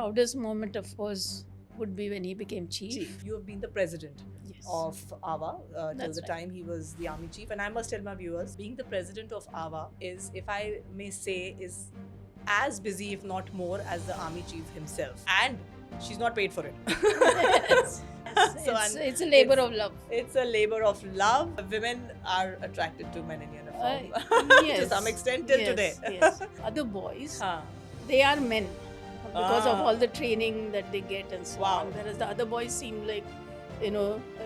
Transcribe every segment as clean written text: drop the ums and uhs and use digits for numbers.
proudest moment, of course, would be when he became chief. Chief, you have been the president Yes. of AVA till That's the right. time he was the army chief. And I must tell my viewers, being the president of AVA is, if I may say, is as busy, if not more, as the army chief himself. And she's not paid for it. Yes. So, It's a labor it's- of love. It's a labor of love. Women are attracted to men in uniform Yes. to some extent till Yes, today. yes. Other boys, Huh. they are men because of Ah. all the training that they get and so Wow. on. Whereas the other boys seem like,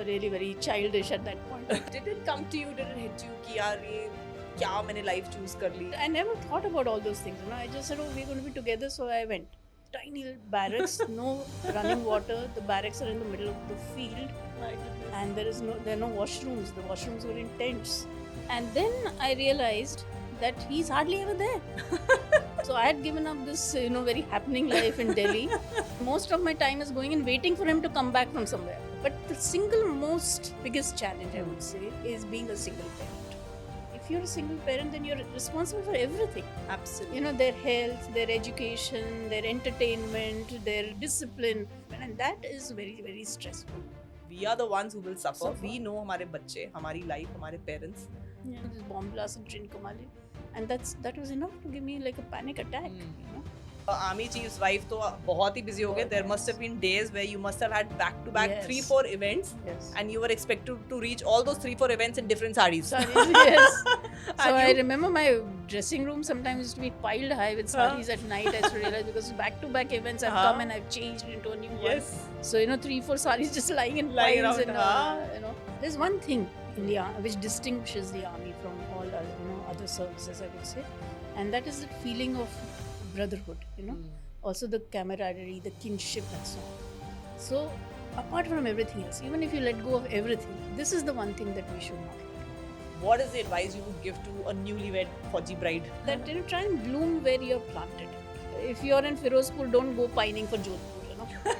really very childish at that point. Did it come to you? Did it hit you? कि यार ये क्या मैंने life choose कर ली? I never thought about all those things. I just said, oh, we're going to be together, so I went. Tiny little barracks, no running water. The barracks are in the middle of the field, My goodness. and there are no washrooms. The washrooms were in tents. And then I realized that he's hardly ever there. So I had given up this, very happening life in Delhi. Most of my time is going and waiting for him to come back from somewhere. But the single most biggest challenge, I would say, is being a single parent. If you're a single parent, then you're responsible for everything. Absolutely. Their health, their education, their entertainment, their discipline, and that is very, very stressful. We are the ones who will suffer. Suffer. We know हमारे बच्चे, हमारी life, हमारे parents. This bomb blast in Trincomalee, and that was enough to give me like a panic attack. Army chief's wife तो बहुत ही busy हो गए. There must have been days where you must have had back-to-back Yes. 3-4 events, Yes. and you were expected to reach all those 3-4 events in different sarees. Sarees, yes. So And I you- remember my dressing room sometimes used to be piled high with sarees at night. I used to realize because back-to-back events I've come and I've changed into a new Yes. one. So 3-4 sarees just lying in Lying piles. around, And, there's one thing in the which distinguishes the army from all other services, I would say, and that is the feeling of brotherhood. Also the camaraderie, the kinship, and so on. So apart from everything else, even if you let go of everything, this is the one thing that we should not let What is the advice you would give to a newlywed Fauji bride? go. That try and bloom where you're planted. If you're in Firozpur, don't go pining for Jodhpur.